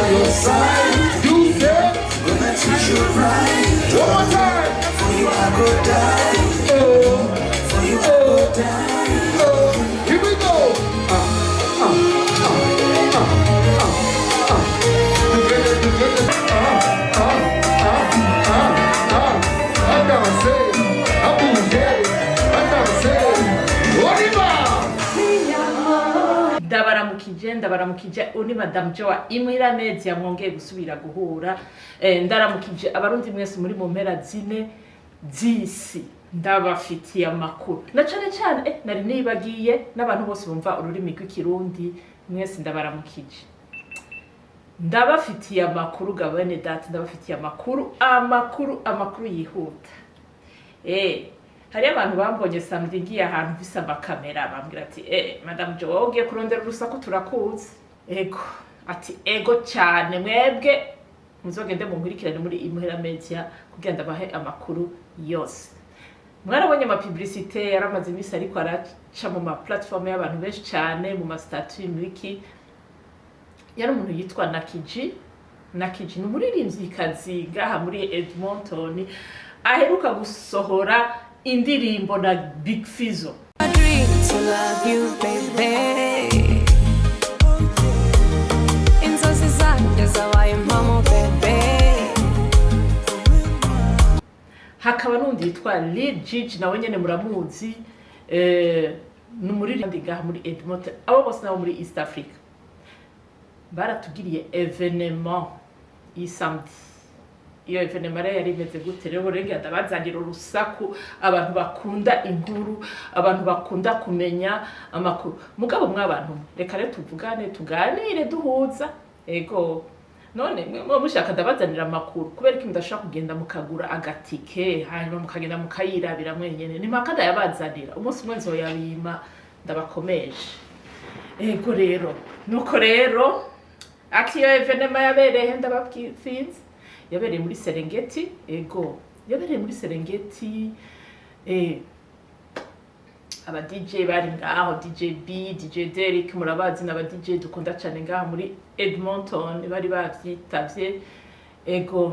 by your side. You said, gonna treat you right. One more time. For you I go die. Oh, for you I go die. Oh, here we go. I gotta say, I gotta say, what ndabaramukije uni Madame Joa imuhira mezi yamwongeye gusubira guhura ndaramukije abarundi mwese muri mu mpera zine zisi ndabafitiye amakuru na cyane nari nibagiye n'abantu bose bumva ururimi rw'ikirundi mwese ndabaramukije ndabafitiye amakuru gabane data ndabafitiye amakuru yihuta hari abantu bambonye samedi ngiye ahantu visa amakamera bambwira ati Madame Joa ugiye kurondera urusaku turakuzi ati ego cyane mwebwe muzogende munkurikirane muri imuhera media kugira ndabahe amakuru yose mwarabonye ama publicité yaramaze imisi ariko araca mu ma platform y'abantu benshi cyane mu ma statut mwiki yari umuntu yitwa Nacky G ni umuririmbyi kazi ngaha muri Edmonton aheruka gusohora indirimbo na Big Fizzo. Hakaba n'undi yitwa Lil JIJI nawe nyene muramuzi n'umuririmbyi ngaha muri Edmonton abo bose nabo muri East Africa baratugiriye evenement isamedi iyo evenement yari imeze gute rero renge ndabazanira urusaku abantu bakunda inkuru abantu bakunda kumenya amakuru mugabo mwabantu reka rero tuganire duhuza none mushaka ndabazanira amakuru kubera ko mudashaka kugenda mukagura agatike hanyuma mukagenda mukayirabira mwenyene ni makada yabazanira umunsi umwe nzoyabima ndabakomeje rero nuko rero akiyo evenement yabereye ndababwifinze yabereye muri Serengeti yabereye muri Serengeti aba DJ bari ngaho DJ B DJ Derek murabazi n'aba DJ dukunda cyane ngaho muri Edmonton bari bavyitavye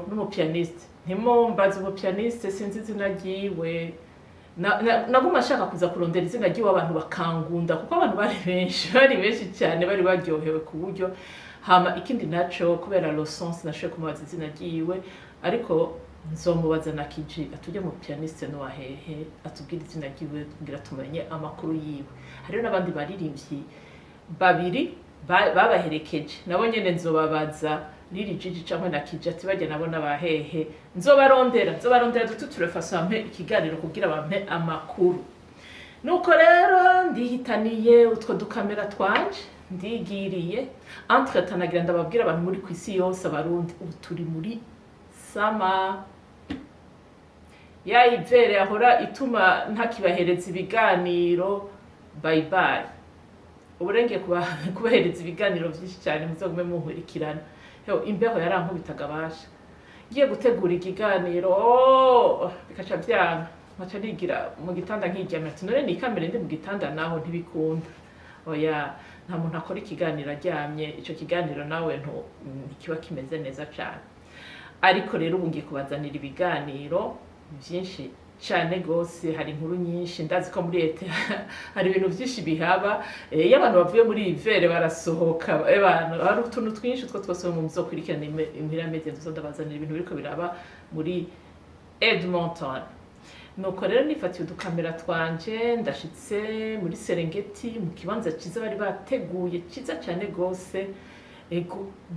n'umupianiste ntimumbaze umupianiste sinzi izina ryiwe naguma shaka kuza kurondera izina ryiwe abantu bakangunda kuko abantu bari benshi cyane bari baryohewe ku buryo hama ikindi naco kubera losons nashoye kumubaza izina ryiwe ariko nzomubaza Nacky G atuje mu pianiste no wahehe atubwira izina ryiwe kugira tumenye amakuru yiwe hariyo nabandi baririmbyi babiri babaherekeje nabo nyene nzobabaza Lil JIJI cyangwa Nacky G ati bajya nabona bahehe nzobarondera dututure fasampe ikiganiro kugira bampe amakuru nuko rero ndihitaniye utwo dukamera twanje ndigiriye entretanagira ndababwira abantu muri kwisi yose abarundi ubu turi muri sama ivere ahora ituma ntakibahereza ibiganiro bye uburenge kubahereza ibiganiro byinshi cyane muzogume muhurikirana imbeho yarankubitaga basha ngiye gutegura ikiganiro bikaca byanga nkaca nigira mu gitanda nkijyamye ati none ni kamera ndi mu gitanda naho ntibikunda nta muntu akora ikiganiro aryamye icyo kiganiro nawe ntikiba kimeze neza cyane ariko rero ubu ngiye kubazanira ibiganiro byinshi cyane gose hari inkuru nyinshi ndazi ko muri leta hari ibintu byinshi bihaba iyo abantu bavuye muri ivere barasohoka abantu hari utuntu twinshi twose mu muzokurikirana imuhira media ndabazanira ibintu biriko biraba muri Edmonton nuko rero nifatiye udukamera twanje ndashitse muri Serengeti mu kibanza cyiza bari bateguye cyiza cyane gose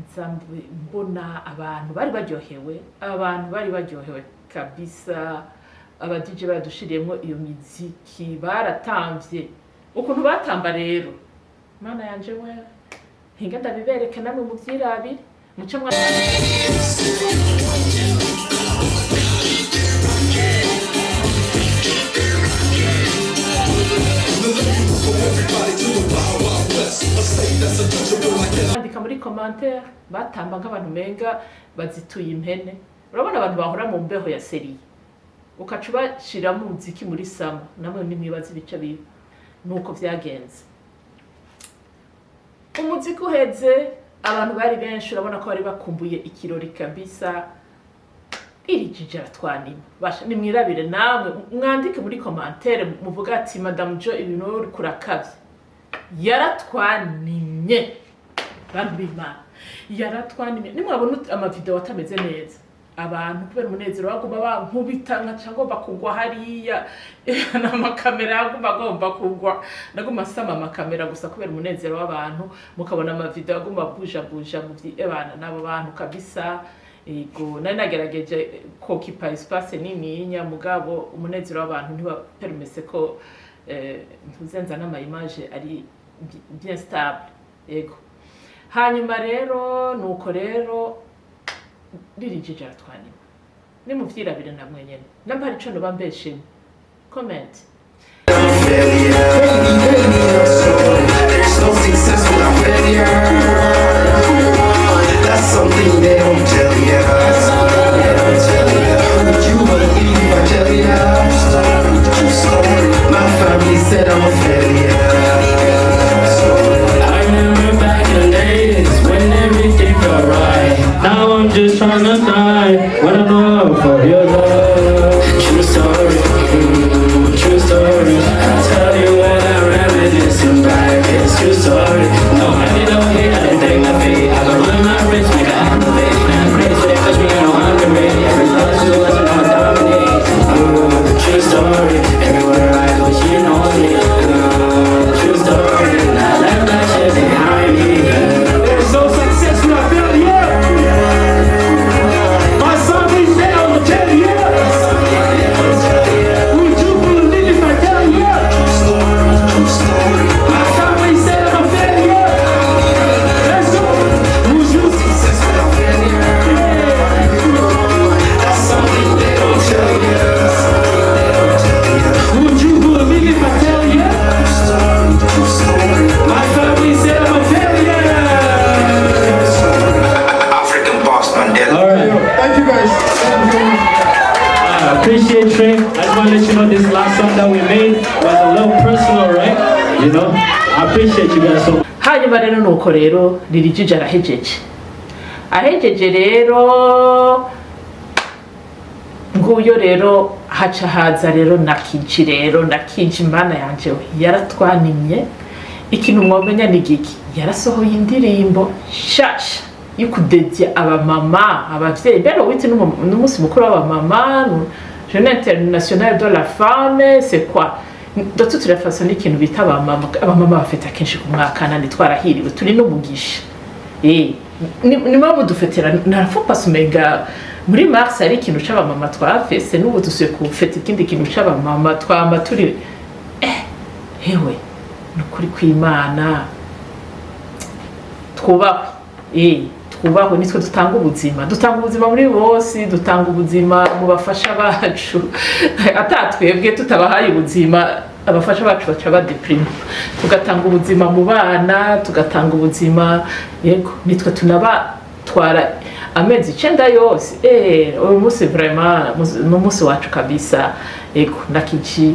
nzambe mbona abantu bari baryohewe kabisa aba DJ badushiriyemo iyo miziki baratamvye ukuntu batamba rero mana yanje we hinga ndabibereke namwe mu vyirabire muce mwa andika muri commentaire batamba nk'abantu menga bazituye impene urabona abantu bahora mu mbeho ya serie ukaca bashira mu muziki muri sama namwe nimwibaza ibice bibi nuko vyagenze umuziki uheze abantu bari benshi urabona ko bari bakumbuye ikirori kabisa. Lil JIJI aratwanima basha nimwirabire namwe mwandike muri commentaire muvuga ati Madame Jo ibintu uri kurakavye. Yaratwanimye bantu b'Imana, yaratwanimye. Nimwabona amavideo atameze neza abantu kubera umunezero bagomba bankubita nkaca ngomba kugwa hariya n'amakamera agomba kugwa, nagomba sama amakamera gusa kubera umunezero w'abantu, mukabona amavideo agomba buja ebana nabo bantu kabisa. Ego nari nagerageje kokipa espace nini mugabo umunezero w'abantu ntibapermise ko ntuzenza n'ama image ari bien stable. Ego hanyuma rero nuko rero Lil JIJI aratwanima nimuvyirabire namwe nyene namba ari cono bambeshe comment. There's no success without failure. That's something they don't tell ya. Would you believe if I tell ya? True story. My family said I'm a failure. I remember back in the days when everything felt right. Now I'm just trying to die. What I know for your love. True story. True story. I tell you when I reminisce back. It's true story. No, I didn't hate, I didn't think my feet. I got run my wrist, make a activate. I'm crazy, cause we don't underrate. Every love's a lesson on dominate. True story. Everywhere I go, she knows me. True story. I left that shit behind me. There's no success without failure. My son is there on the tell you. Would you believe if I tell you? True story. My family said I'm a failure. Let's go. Would you success without failure? That's something they don't tell you. Would you believe if I tell you? True story. My family said I'm a failure. African boss Mandela. All right. Thank you guys. I appreciate Trey. I just want to let you know this last song that we made was a little personal, right? You know, I appreciate you guys so much. Hanyuma rero nuko rero Lil JIJI ahejeje rero nguyo rero haca haza rero Nacky G rero Nacky G mana yanje yaratwanimye. Ikintu mwomenya ni giki yarasohoye indirimbo shasha yukudedya abamama abavyeyi bero witi n'umunsi mukuru w'abamama Journée internationale de la femme. C'est quoi de toute la façon ikintu bita abamama bafeta kenshi ku mwaka nandi twarahiriwe turi n'umugisha. Ni mpamvu dufetera narafupa sumenga muri mars ari ikintu c'abamama twafese n'ubu dusuye kufeta ikindi kintu c'abamama twamba turi hewe nukuri kw'Imana twubahwe twubahwe nitwe dutanga ubuzima muri bose, dutanga ubuzima mu bafasha bacu atatwebwe tutabahaye ubuzima abafasha bacu baca badeprime, tugatanga ubuzima mu bana, tugatanga ubuzima yego nitwe tunabatwara amezi 9 yose. Uyu munsi vraiment n'umunsi wacu kabisa. Yego Nacky G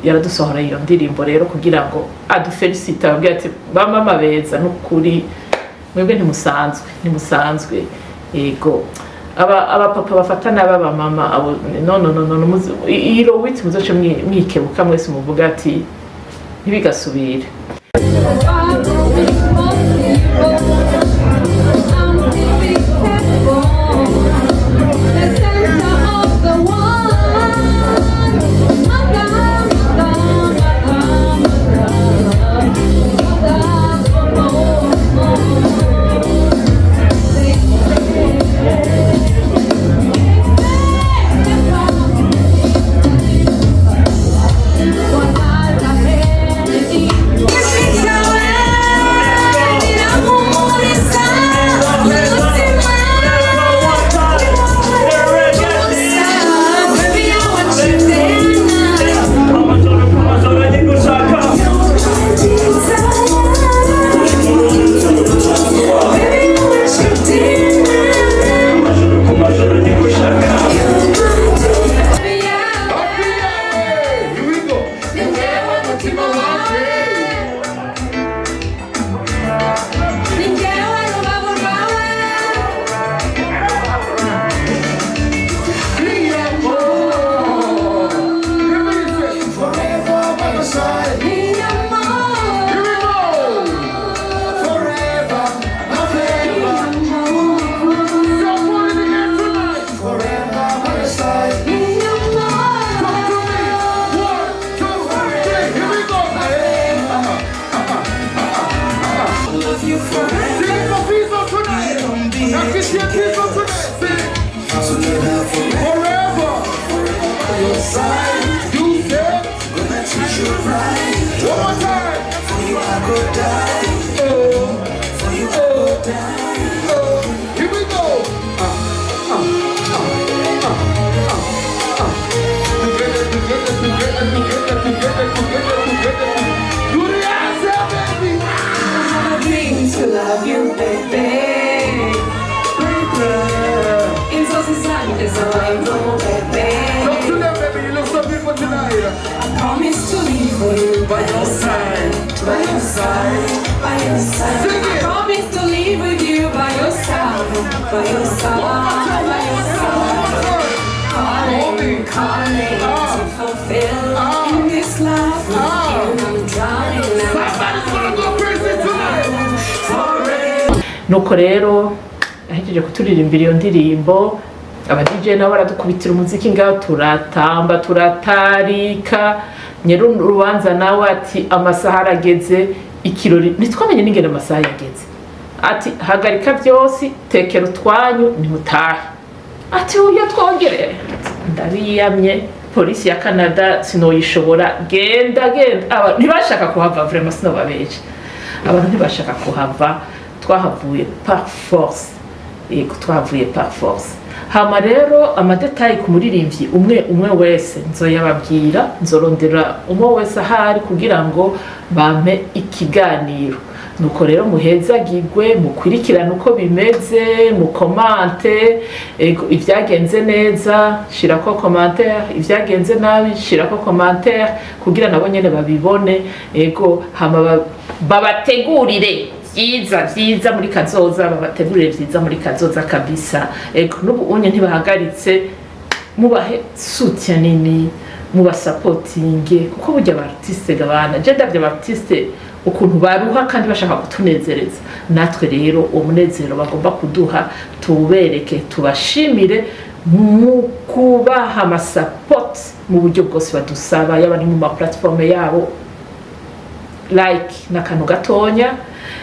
yaradusohora iyo ndirimbo rero kugira ngo adufelicite ababwira ati bamama beza n'ukuri mwebwe ntimusanzwe. Yego abapapa bafatana baba mama abo no iro witi muzoce mwikebuka mwese muvuga ati ntibigasubire. I promise to live with you by your side, by your side, by your side. Calling, calling to fulfill in this life. And I'm drowning. Nuko rero ahejeje kuturirimbira iyo ndirimbo aba DJ nabo baradukubitira umuziki ngaho turatamba turatarika nyero urubanza nawe ati amasaha arageze ikirori nitwamenye n'ingene amasaha yageze ati hagarika byose tekera utwanyu nimutahe ati uyo twongere ndabiyamye polisi ya Canada sinoyishobora genda aba ntibashaka kuhava vraiment sinobabeje abantu ntibashaka kuhava twahavuye par force yego twahavuye par force hama rero amadetayi ku muririmbyi umwe wese nzoyababwira nzorondera umwe wese ahari kugira ngo bampe ikiganiro nuko rero muhezagirwe mukurikirana uko bimeze mu komante ego ibyagenze neza shirako commentaire ibyagenze nabi shirako commentaire kugira nabo nyene babibone ego hama babategurire vyiza muri kazoza babategurire vyiza muri kazoza kabisa ego nubu unye ntibahagaritse mubahe soutien nini mubasupportinge kuko burya abartiste gabana je ndavye abartiste ukuntu baruha kandi bashaka kutunezereza natwe rero umunezero bagomba kuduha tubereke tubashimire mu kubaha amasupport mu buryo bwose badusaba yaba ni mu ma platform yabo like n'akantu gatonya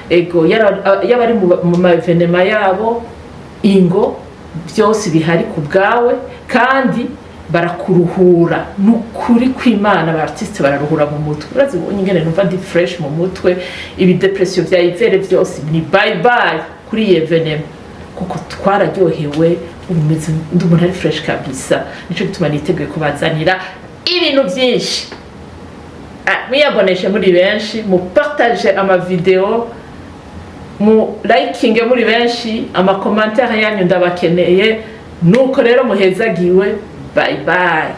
ego yaba ari mu ma evenement yabo ingo byose bihari ku bwawe kandi barakuruhura nukuri kw'Imana abartiste bararuhura mu mutwe urazi nyingene numva ndi fresh mu mutwe ibi depression vya ivere byose ni bye bye kuri evenement kuko twararyohewe umeze ndumva ari fresh kabisa nico gituma niteguye kubazanira ibintu byinshi mwiyaboneshe muri benshi mu partage ama video mu liking muri benshi ama commentaire yanyu ndabakeneye nuko rero muhezagiwe bye bye.